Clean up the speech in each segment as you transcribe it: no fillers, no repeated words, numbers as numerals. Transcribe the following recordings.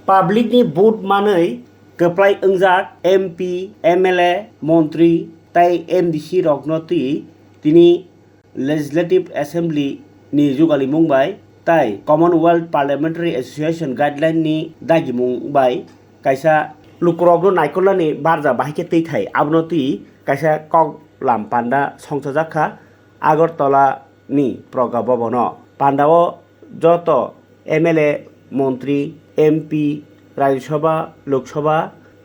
पाब्लिकनि vote मानै गोप्लाय अंजाक MP MLA मन्त्री ताई एमडीसी रगनती तिनी लेजिस्लेटिव एसेम्बली नि जुगाली मुंबाई ताई कमनवेल्थ पार्लियामेंटारी एसोसिएशन गाइडलाइन नि दागी मुंबाई काइसा लुकरबनो नाइकलानि बारजा बाहिके तैथाय आबनती काइसा कक लाम पान्डा संसजाखा आगरतला नि प्रगा भवन पान्डाओ जत एमएलए मन्त्री एमपी राज्यसभा लोकसभा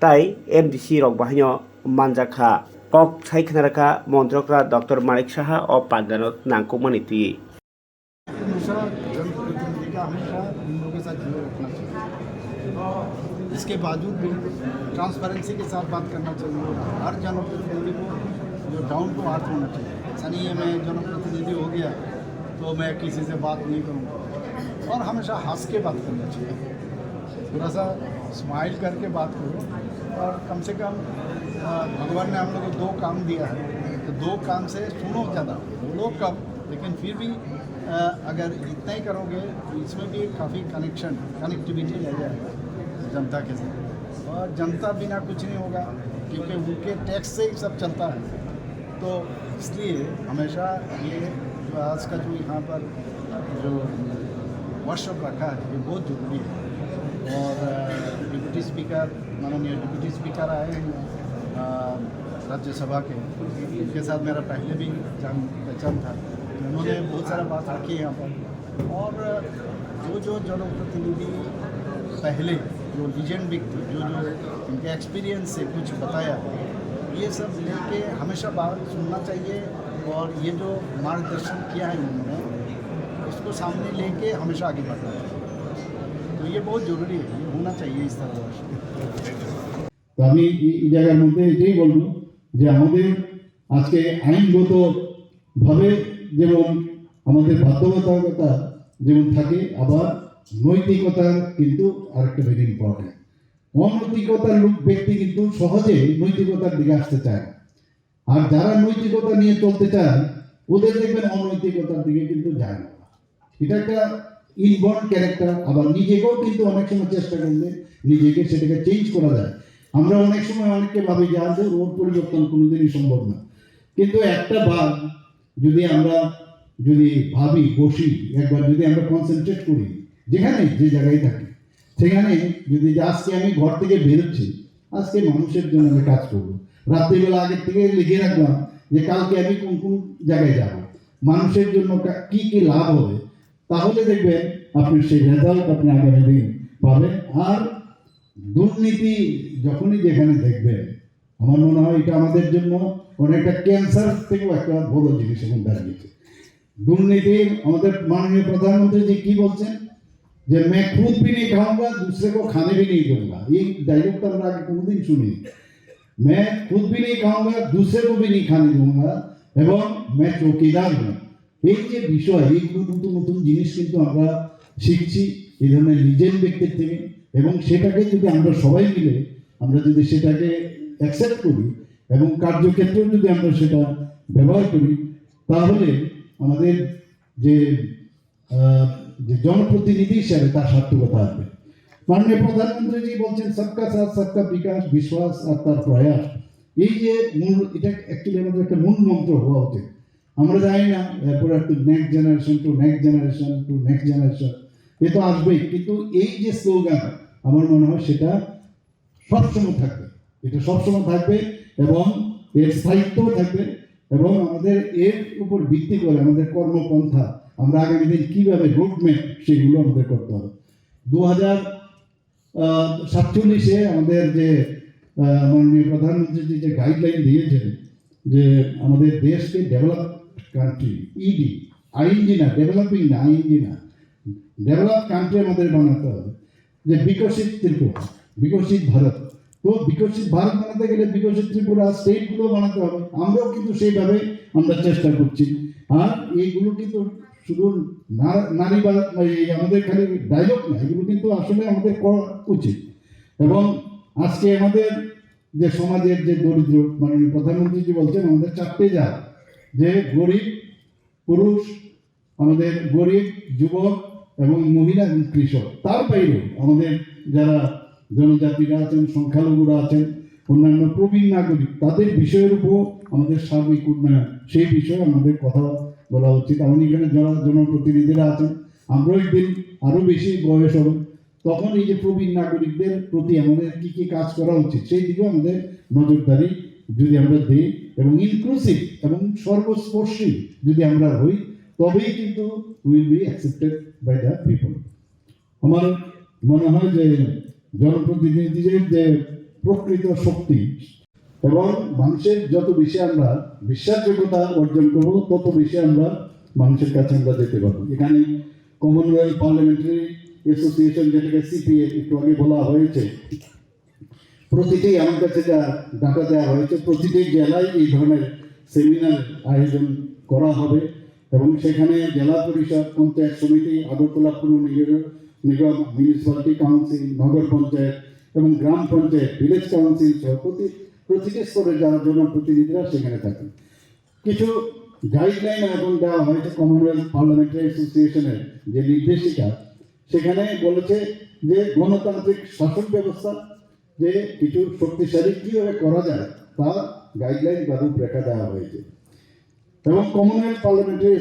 ताई एमडीसी रक बाहिनो मानजाखा कक साइखनारखा मंत्रकरा डॉक्टर मानिक साहा और पांडानो नांको मनिती हमेशा जनप्रतिनिधि का हमेशा इन लोगों के साथ जुड़े रखना चाहिए। इसके बावजूद भी ट्रांसपेरेंसी के साथ बात करना चाहिए। हर जनप्रतिनिधि को जो डाउन टू अर्थ होना चाहिए। ऐसा नहीं है मैं जनप्रतिनिधि हो गया तो मैं किसी से बात नहीं करूँगा, और हमेशा हंस के बात करना चाहिए। थोड़ा सा स्माइल करके बात करो, और कम से कम भगवान ने हम लोग को दो काम दिया है, तो दो काम से सुनो ज़्यादा, बोलो कम, लेकिन फिर भी अगर इतना ही करोगे तो इसमें भी काफ़ी कनेक्टिविटी रह जाएगा जनता के साथ, और जनता बिना कुछ नहीं होगा क्योंकि उनके टैक्स से ही सब चलता है। तो इसलिए हमेशा ये जो आज का जो यहाँ पर जो वर्कशॉप रखा है ये बहुत ज़रूरी है। और डिप्टी स्पीकर माननीय डिप्टी स्पीकर आए हैं राज्यसभा के, उनके साथ मेरा पहले भी जान पहचान था, उन्होंने बहुत सारा बात रखी है यहाँ पर। और जो जनप्रतिनिधि पहले जो लीजेंड व्यक्ति जो उनके एक्सपीरियंस से कुछ बताया, ये सब लेके हमेशा बात सुनना चाहिए, और ये जो मार्गदर्शन किया है उन्होंने इसको सामने लेके हमेशा आगे बढ़ना चाहिए। तो ये बहुत जरूरी है, ये होना चाहिए इस तरह से। तो আমি এই জায়গার মধ্যে এটাই বলবো যে আমাদের আজকে আইনগতভাবে যেমন আমাদের বাধ্যবাধকতা যেমন থাকে, আবার নৈতিকতা কিন্তু আরেকটা ভেরি ইম্পর্টেন্ট। অনৈতিকতার ব্যক্তি কিন্তু সহজে নৈতিকতার দিকে আসতে চায় না, আর যারা নৈতিকতা নিয়ে চলতে চায় ওদের দেখবেন অনৈতিকতার দিকে কিন্তু যায় না। এটা একটা ইনবর্ন ক্যারেক্টার। আবার নিজেকেও কিন্তু অনেক সময় চেষ্টা করলে নিজেকে সেটাকে চেঞ্জ করা যায়। আমরা অনেক সময় অনেককে ভাবি যে আজ ওর পরিবর্তন কোনোদিনই সম্ভব না, কিন্তু একটা বার যদি আমরা ভাবি বসি, একবার যদি আমরা কনসেন্ট্রেট করি যেখানে যে জায়গায় থাকি, সেখানে যদি আজকে আমি ঘর থেকে বেরোচ্ছি, আজকে মানুষের জন্য আমি কাজ করবো, রাত্রিবেলা আগের থেকে লিখে রাখলাম যে কালকে আমি কোন কোন জায়গায় যাব, মানুষের জন্য কি কি লাভ হবে, তাহলে দেখবেন আপনি সেই রেজাল্ট আপনি আগামী দিন পাবেন। আর দুর্নীতি যখনই যেখানে দেখবেন, আমার মনে হয় এটা আমাদের জন্য অনেকটা ক্যান্সার থেকেও একটা বড় জিনিস এখন দাঁড়িয়েছে। দুর্নীতি আমাদের মাননীয় প্রধানমন্ত্রী जी কি বলছেন যে मैं खुद भी नहीं खाऊंगा दूसरे को खाने भी नहीं दूंगा। এই ডায়লগটা আমরা আগে কোনোদিন শুনি। मैं खुद भी नहीं खाऊंगा दूसरे को भी नहीं खाने दूंगा এবং मैं চৌকিদার हूं। এই যে বিষয়, এইগুলো নতুন নতুন জিনিস কিন্তু আমরা শিখছি এই ধরনের লিজেন্ড ব্যক্তির থেকে, এবং সেটাকে যদি আমরা সবাই মিলে আমরা যদি সেটাকে অ্যাকসেপ্ট করি এবং কার্যক্ষেত্রেও যদি আমরা সেটা ব্যবহার করি, তাহলে আমাদের যে জনপ্রতিনিধি হিসাবে তার সার্থকতা আসবে। মাননীয় প্রধানমন্ত্রী বলছেন সবকা সাথ সবকা বিকাশ, বিশ্বাস আর তার প্রয়াস। এই যে মূল, এটা অ্যাকচুয়ালি আমাদের একটা মূল মন্ত্র হওয়া উচিত। আমরা জানি না এরপর একটু next generation to next generation to next generation, এ তো আসবেই, কিন্তু এই যে স্লোগান আমার মনে হয় সেটা সবসময় থাকবে, এটা সবসময় থাকবে এবং এর স্থায়িত্বও থাকবে, এবং আমাদের এর উপর ভিত্তি করে আমাদের কর্মপন্থা আমরা আগামী দিন কীভাবে রোডম্যাপ সেগুলো আমাদের করতে হবে। 2047 আমাদের যে মাননীয় প্রধানমন্ত্রী যে গাইডলাইন দিয়েছেন যে আমাদের দেশকে ডেভেলপ কান্ট্রি, ইডি আইএনজি না, ডেভেলপিং না, আইএনজি না, ডেভেলপ কান্ট্রি আমাদের বানাতে হবে। যে বিকশিত ত্রিপুরা, বিকশিত ভারত, তো বিকশিত ভারত বানাতে গেলে বিকশিত ত্রিপুরা স্টেটগুলো বানাতে হবে। আমরাও কিন্তু সেইভাবে আমরা চেষ্টা করছি। আর এইগুলো কিন্তু শুধু নারীবাদ আমাদের খালি ডায়লগ না, এগুলো কিন্তু আসলে আমাদের করা উচিত। এবং আজকে আমাদের যে সমাজের যে দরিদ্র, মাননীয় প্রধানমন্ত্রী বলছেন আমাদের 4টে জাত, যে গরিব পুরুষ, আমাদের গরিব যুবক এবং মহিলা এবং কৃষক। তার বাইরেও আমাদের যারা জনজাতিরা আছেন, সংখ্যালঘুরা আছেন, অন্যান্য প্রবীণ নাগরিক, তাদের বিষয়ের উপর আমাদের সার্বিক উন্নয়ন, সেই বিষয়ে আমাদের কথা বলা উচিত। এমন এখানে যারা জনপ্রতিনিধিরা আছেন, আমরাও একদিন আরও বেশি বয়স হবে, তখন এই যে প্রবীণ নাগরিকদের প্রতি আমাদের কি কি কাজ করা উচিত সেই দিকেও আমাদের নজরদারি যদি আমরা দিই এবং ইনক্লুসিভ এবং সর্বস্পর্শী যদি আমরা হই, তবেই কিন্তু will be accepted by the people. আমার মনে হয় যে জনপ্রতিনিধিদের যে প্রকৃত শক্তি এবং মানুষের যত বেশি আমরা বিশ্বাসযোগ্যতা অর্জন করবো, তত বেশি আমরা মানুষের কাছে আমরা যেতে পারবো। এখানে কমনওয়েলথ পার্লামেন্টারি অ্যাসোসিয়েশন, যেটাকে সিপিএ একটু আগে বলা হয়েছে, প্রতিটি আমার কাছে যা ডাটা দেওয়া হয়েছে, প্রতিটি জেলায় এই ধরনের সেমিনার আয়োজন করা হবে এবং সেখানে জেলা পরিষদ, পঞ্চায়েত সমিতি, আগরতলা পুর নিগম, মিউনিসিপ্যালিটি কাউন্সিল, নগর পঞ্চায়েত এবং গ্রাম পঞ্চায়েত, ভিলেজ কাউন্সিল সহ প্রতিটি স্তরের যারা জনপ্রতিনিধিরা সেখানে থাকেন। কিছু গাইডলাইন এখন দেওয়া হয়েছে কমনওয়েলথ পার্লামেন্টারি অ্যাসোসিয়েশনের যে নির্দেশিকা, সেখানে বলেছে যে গণতান্ত্রিক শাসন ব্যবস্থা যে কিছু শক্তিশালী কীভাবে করা যায় তার গাইডলাইন বা রূপরেখা দেওয়া হয়েছে। এবং কমনওয়েলথ পার্লামেন্টারি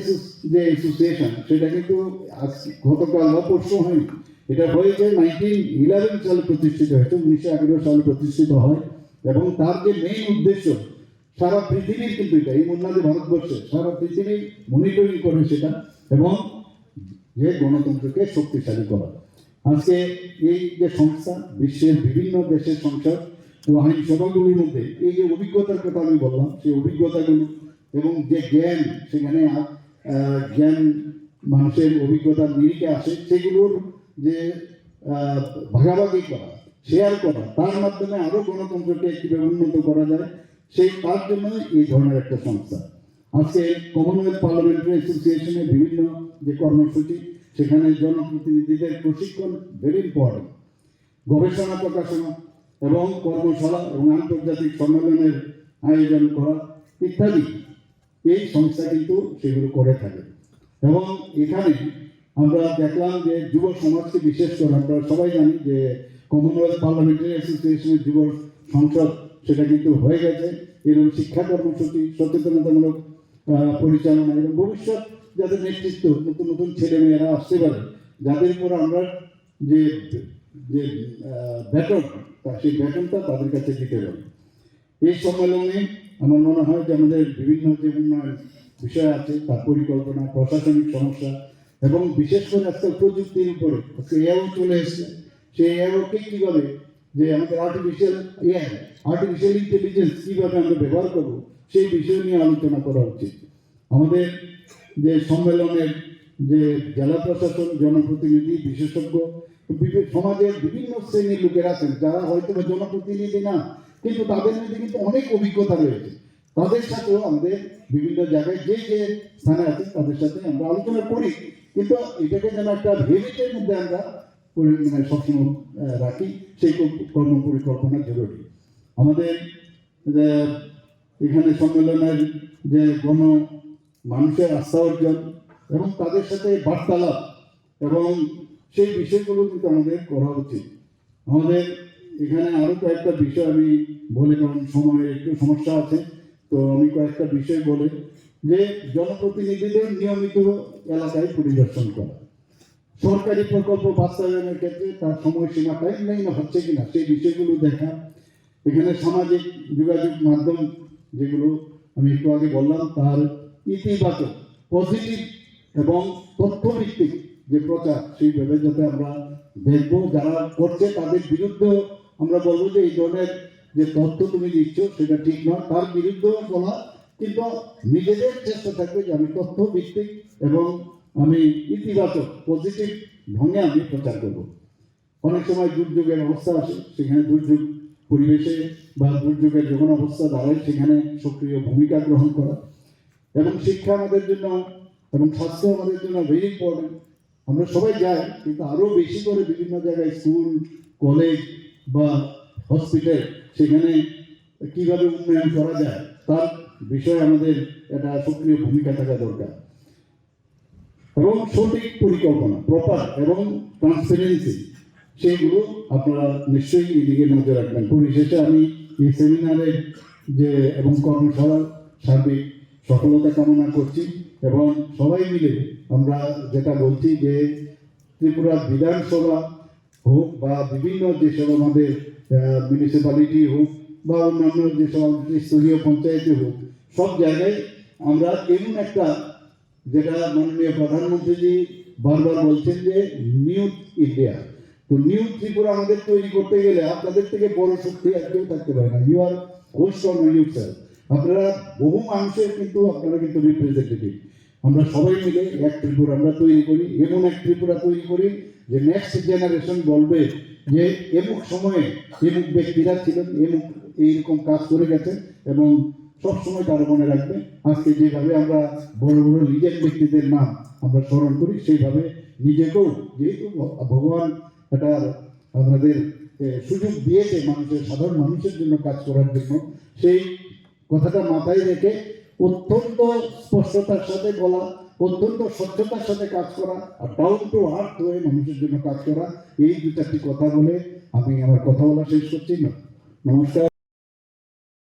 যে অ্যাসোসিয়েশন, সেটা কিন্তু আজ গতকাল বা পরশু হয়নি, এটা হয়েছে 1911 সালে প্রতিষ্ঠিত হয়েছে, 1911 সালে প্রতিষ্ঠিত হয় এবং তার যে মেইন উদ্দেশ্য সারা পৃথিবীর, কিন্তু এটা এই মুন্নাদি ভারতবর্ষে সারা পৃথিবী মনিটরিং করে সেটা, এবং যে গণতন্ত্রকে শক্তিশালী করা। আজকে এই যে সংস্থা, বিশ্বের বিভিন্ন দেশের সংসদ ও আইনসভাগুলির মধ্যে এই যে অভিজ্ঞতার কথা আমি বললাম, সেই অভিজ্ঞতাগুলো এবং যে জ্ঞান সেখানে জ্ঞান মানুষের অভিজ্ঞতার নিরিখে আসে, সেগুলোর যে ভাগাভাগি করা, শেয়ার করা, তার মাধ্যমে আরও গণতন্ত্রকে কীভাবে উন্নত করা যায়, সেই তার জন্য এই ধরনের একটা সংস্থা। আজকে কমনওয়েলথ পার্লামেন্টারি অ্যাসোসিয়েশনের বিভিন্ন যে কর্মসূচি, সেখানে জনপ্রতিনিধিদের প্রশিক্ষণ ভেরি ইম্পর্টেন্ট, গবেষণা প্রকাশনা এবং কর্মশালা এবং আন্তর্জাতিক সম্মেলনের আয়োজন করা ইত্যাদি এই সংস্থা কিন্তু সেগুলো করে থাকে। এবং এখানে আমরা দেখলাম যে যুব সমাজকে বিশেষ করে, আমরা সবাই জানি যে কমনওয়েলথ পার্লামেন্টারি অ্যাসোসিয়েশনের যুব সংসদ সেটা কিন্তু হয়ে গেছে। এরকম শিক্ষা কর্মসূচি, সচেতনতামূলক পরিচালনা এবং ভবিষ্যৎ যাদের নেতৃত্ব, নতুন নতুন ছেলে মেয়েরা আসতে পারে, যাদের উপর আমরা যে যে বেতন, সেই বেতনটা তাদের কাছে দিতে পারি। এই সম্মেলনে আমার মনে হয় যে আমাদের বিভিন্ন যে উন্নয়ন বিষয় আছে, তার পরিকল্পনা, প্রশাসনিক সমস্যা এবং বিশেষ করে আজকাল প্রযুক্তির উপরে এআই চলে এসছে, সেই এআইকে কীভাবে যে আমাদের আর্টিফিশিয়াল ইন্টেলিজেন্স কীভাবে আমরা ব্যবহার করবো, সেই বিষয় নিয়ে আলোচনা করা উচিত। আমাদের যে সম্মেলনের যে জেলা প্রশাসন, জনপ্রতিনিধি, বিশেষজ্ঞ, সমাজের বিভিন্ন শ্রেণীর লোকেরা আছেন, যারা হয়তো জনপ্রতিনিধি না, কিন্তু তাদের মধ্যে কিন্তু অনেক অভিজ্ঞতা রয়েছে, তাদের সাথেও আমাদের বিভিন্ন জায়গায় যে যে স্থানে আছে তাদের সাথে আমরা আলোচনা করি, কিন্তু এটাকে যেন একটা ভেবিটের মধ্যে আমরা সবসময় রাখি, সেই কর্ম পরিকল্পনা জরুরি। আমাদের এখানে সম্মেলনের যে মানুষের আস্থা অর্জন এবং তাদের সাথে বার্তালাপ এবং সেই বিষয়গুলো কিন্তু আমাদের করা উচিত। আমাদের এখানে আরও কয়েকটা বিষয় আমি বলি, কারণ সময়ের একটু সমস্যা আছে, তো আমি কয়েকটা বিষয় বলি যে জনপ্রতিনিধিদের নিয়মিত এলাকায় পরিদর্শন করা, সরকারি প্রকল্প বাস্তবায়নের ক্ষেত্রে তার সময়সীমা টাইমলাইন হচ্ছে কিনা সেই বিষয়গুলো দেখা, এখানে সামাজিক যোগাযোগ মাধ্যম যেগুলো আমি একটু আগে বললাম তার ইতিবাচক, পজিটিভ এবং তথ্যভিত্তিক যে প্রচার, সেইভাবে যাতে আমরা দেখবো, যারা করছে তাদের বিরুদ্ধেও আমরা বলবো যে এই ধরনের যে তথ্য তুমি দিচ্ছ সেটা ঠিক নয়, তার বিরুদ্ধেও বলা, কিন্তু নিজেদের চেষ্টা থাকবে যে আমি তথ্য ভিত্তিক এবং আমি ইতিবাচক পজিটিভ ঢঙে আমি প্রচার করব। অনেক সময় দুর্যোগের অবস্থা আসে, সেখানে দুর্যোগ পরিবেশে বা দুর্যোগের যখন অবস্থা দাঁড়ায় সেখানে সক্রিয় ভূমিকা গ্রহণ করা, এবং শিক্ষা আমাদের জন্য এবং স্বাস্থ্য আমাদের জন্য ভেরি ইম্পর্টেন্ট। আমরা সবাই যাই, কিন্তু আরও বেশি করে বিভিন্ন জায়গায় স্কুল, কলেজ বা হসপিটাল, সেখানে কিভাবে উন্নয়ন করা যায় তার বিষয়ে আমাদের একটা সক্রিয় ভূমিকা থাকা দরকার। এবং সঠিক পরিকল্পনা প্রপার এবং ট্রান্সপারেন্সি সেইগুলো আপনারা নিশ্চয়ই এদিকে নজর রাখবেন। পরিশেষে আমি এই সেমিনারের যে এবং কর্মশালার সার্বিক সফলতা কামনা করছি এবং সবাই মিলে আমরা যেটা বলছি যে ত্রিপুরা বিধানসভা হোক বা বিভিন্ন যেসব আমাদের মিউনিসিপ্যালিটি হোক বা অন্যান্য যেসব স্তরীয় পঞ্চায়েতে হোক, সব জায়গায় আমরা এমন একটা, যেটা মাননীয় প্রধানমন্ত্রীজি বারবার বলছেন যে নিউ ইন্ডিয়া, তো নিউ ত্রিপুরা আমাদের তৈরি করতে গেলে আপনাদের থেকে বড় শক্তি আর কেউ থাকতে পারে না। You are host on yourself. আপনারা বহু মানুষের কিন্তু আপনারা কিন্তু রিপ্রেজেন্টেটিভ। আমরা সবাই মিলে এক ত্রিপুরা আমরা তৈরি করি, এমন এক ত্রিপুরা তৈরি করি যে নেক্সট জেনারেশন বলবে যে এমুক সময়ে এমুক ব্যক্তিরা ছিলেন, এমুক এইরকম কাজ করে গেছেন এবং সবসময় তারা মনে রাখবে। আজকে যেভাবে আমরা বড় বড় লিজেন্ড ব্যক্তিদের নাম আমরা স্মরণ করি, সেইভাবে নিজেকেও, যেহেতু ভগবান একটা আমাদের সুযোগ দিয়েছে মানুষের, সাধারণ মানুষের জন্য কাজ করার জন্য, সেই কথাটা মাথায় রেখে অত্যন্ত স্পষ্টতার সাথে বলা, অত্যন্ত স্বচ্ছতার সাথে কাজ করা আর ডাউন টু আর্থ হয়ে মানুষের জন্য কাজ করা, এই দু চারটি কথা বলে আমি আমার কথা বলা শেষ করছি না। নমস্কার।